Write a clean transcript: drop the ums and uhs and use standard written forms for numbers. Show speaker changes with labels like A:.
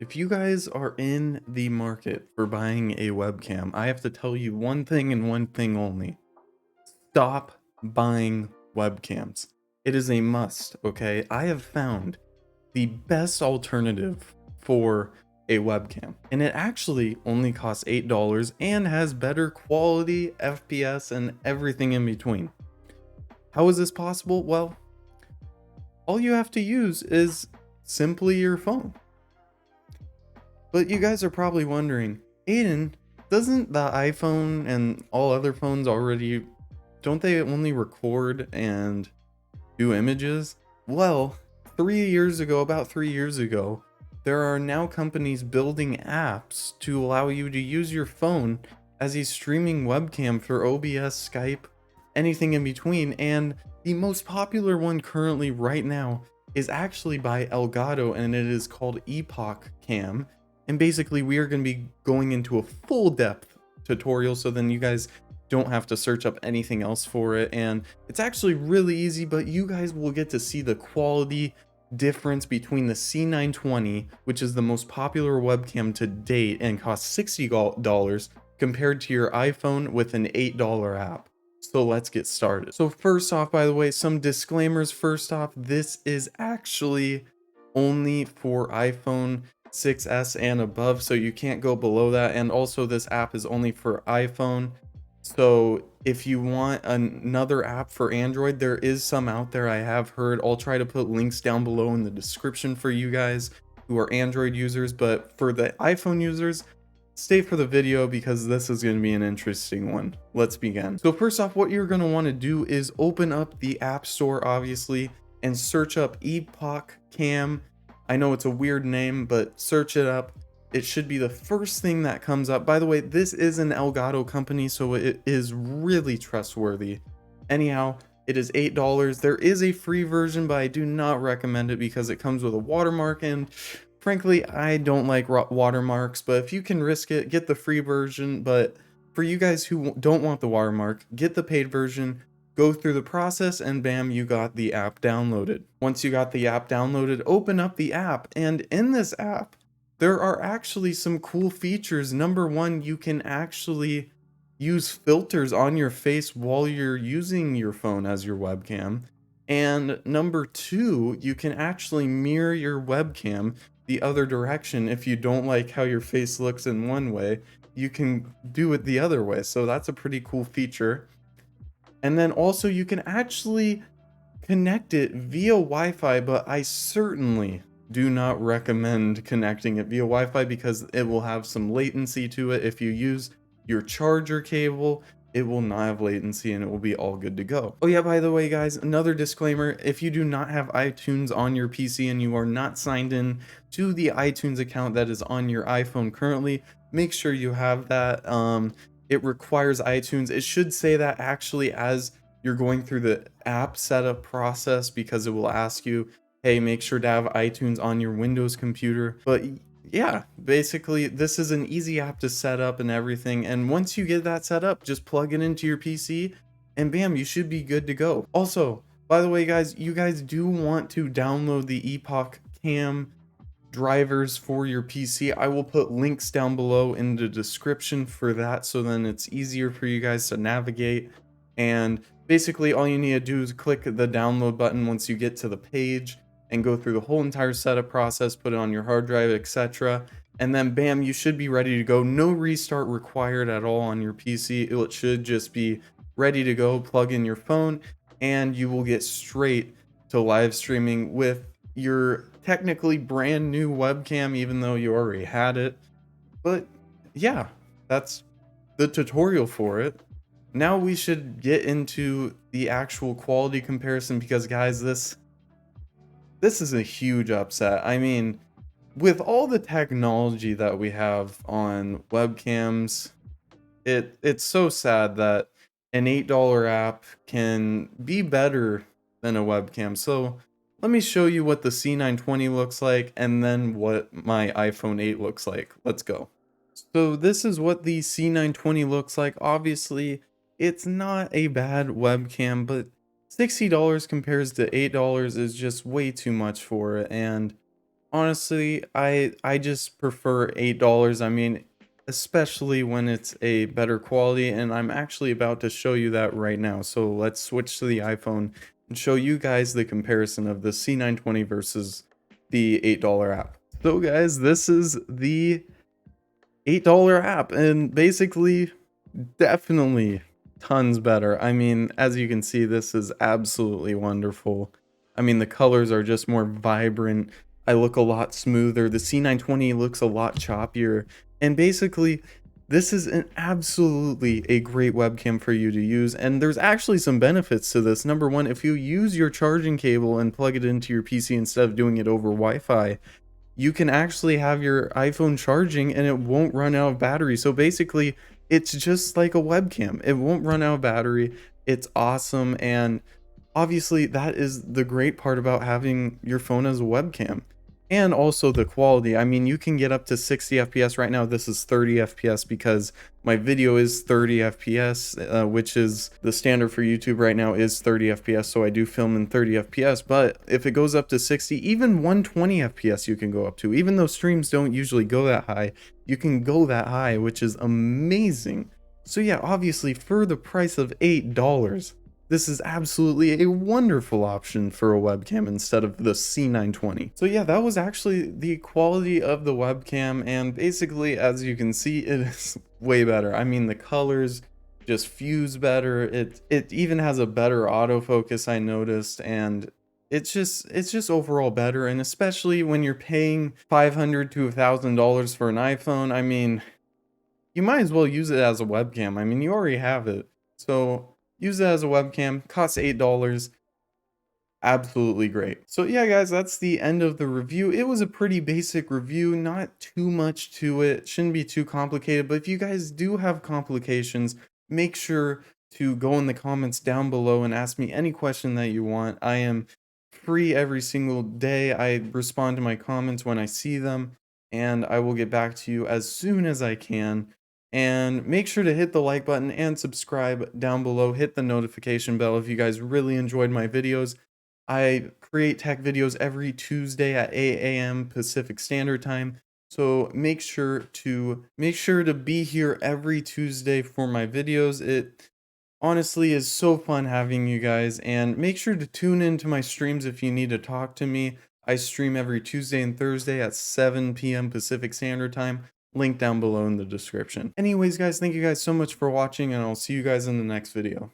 A: If you guys are in the market for buying a webcam, I have to tell you one thing and one thing only. Stop buying webcams. It is a must, okay? I have found the best alternative for a webcam, and it actually only costs $8 and has better quality, FPS, and everything in between. How is this possible? Well, all you have to use is simply your phone. But you guys are probably wondering, Aiden, doesn't the iPhone and all other phones already, don't they only record and do images? Well, 3 years ago, about 3 years ago, there are now companies building apps to allow you to use your phone as a streaming webcam for OBS, Skype, anything in between. And the most popular one currently right now is actually by Elgato, and it is called epoccam. And basically, we are going to be going into a full depth tutorial so then you guys don't have to search up anything else for it. And it's actually really easy, but you guys will get to see the quality difference between the C920, which is the most popular webcam to date and costs $60, compared to your iPhone with an $8 app. So let's get started. So first off, by the way, some disclaimers. First off, this is actually only for iPhone 6s and above, so you can't go below that. And also, this app is only for iPhone. So if you want another app for Android, there is some out there, I have heard. I'll try to put links down below in the description for you guys who are Android users, but for the iPhone users, stay for the video because this is going to be an interesting one. Let's begin. So first off, what you're going to want to do is open up the App Store, obviously, and search up epoccam. I know it's a weird name, but search it up. It should be the first thing that comes up. By the way, this is an Elgato company, so it is really trustworthy. Anyhow, it is $8. There is a free version, but I do not recommend it because it comes with a watermark, and frankly, I don't like watermarks. But if you can risk it, get the free version. But for you guys who don't want the watermark, get the paid version. Go through the process and bam, you got the app downloaded. Once you got the app downloaded, open up the app, and in this app, there are actually some cool features. Number one, you can actually use filters on your face while you're using your phone as your webcam. And number two, you can actually mirror your webcam the other direction. If you don't like how your face looks in one way, you can do it the other way. So that's a pretty cool feature. And then also you can actually connect it via Wi-Fi, but I certainly do not recommend connecting it via Wi-Fi because it will have some latency to it. If you use your charger cable, it will not have latency and it will be all good to go. Oh yeah, by the way, guys, another disclaimer: if you do not have iTunes on your PC and you are not signed in to the iTunes account that is on your iPhone currently, make sure you have that. It requires iTunes. It should say that actually as you're going through the app setup process, because it will ask you, hey, make sure to have iTunes on your Windows computer. But yeah, basically, this is an easy app to set up and everything. And once you get that set up, just plug it into your PC and bam, you should be good to go. Also, by the way, guys, you guys do want to download the Epoch Cam drivers for your PC. I will put links down below in the description for that, so then it's easier for you guys to navigate. And basically all you need to do is click the download button once you get to the page and go through the whole entire setup process, put it on your hard drive, etc. And then bam, you should be ready to go. No restart required at all on your PC. It should just be ready to go. Plug in your phone and you will get straight to live streaming with your technically brand new webcam, even though you already had it. But yeah, that's the tutorial for it. Now we should get into the actual quality comparison because guys, this is a huge upset. I mean, with all the technology that we have on webcams, it's so sad that an $8 app can be better than a webcam. So let me show you what the C920 looks like and then what my iPhone 8 looks like. Let's go. So this is what the C920 looks like. Obviously, it's not a bad webcam, but $60 compares to $8 is just way too much for it. And Honestly, I just prefer $8. I mean, especially when it's a better quality, and I'm actually about to show you that right now. So let's switch to the iPhone and show you guys the comparison of the C920 versus the $8 app. So guys, this is the $8 app, and basically definitely tons better. I mean, as you can see, this is absolutely wonderful. I mean, the colors are just more vibrant. I look a lot smoother. The C920 looks a lot choppier. And basically, this is an absolutely a great webcam for you to use. And there's actually some benefits to this. Number one, if you use your charging cable and plug it into your PC instead of doing it over Wi-Fi, you can actually have your iPhone charging and it won't run out of battery. So basically, it's just like a webcam. It won't run out of battery. It's awesome. And obviously, that is the great part about having your phone as a webcam. And also the quality. I mean, you can get up to 60 FPS. Right now, this is 30 FPS because my video is 30 FPS, which is the standard for YouTube right now is 30 FPS. So I do film in 30 FPS. But if it goes up to 60, even 120 FPS you can go up to. Even though streams don't usually go that high, you can go that high, which is amazing. So yeah, obviously for the price of $8, this is absolutely a wonderful option for a webcam instead of the C920. So yeah, that was actually the quality of the webcam, and basically, as you can see, it is way better. I mean, the colors just fuse better. It even has a better autofocus, I noticed, and it's just overall better. And especially when you're paying $500 to $1,000 for an iPhone, I mean, you might as well use it as a webcam. I mean, you already have it. So use it as a webcam, costs $8. Absolutely great. So yeah, guys, that's the end of the review. It was a pretty basic review, not too much to it. Shouldn't be too complicated, but if you guys do have complications, make sure to go in the comments down below and ask me any question that you want. I am free every single day. I respond to my comments when I see them, and I will get back to you as soon as I can. And make sure to hit the like button and subscribe down below. Hit the notification bell if you guys really enjoyed my videos. I create tech videos every Tuesday at 8 a.m. Pacific Standard Time. So make sure to be here every Tuesday for my videos. It honestly is so fun having you guys, and make sure to tune into my streams if you need to talk to me. I stream every Tuesday and Thursday at 7 p.m. Pacific Standard Time. Link down below in the description. Anyways, guys, thank you guys so much for watching, and I'll see you guys in the next video.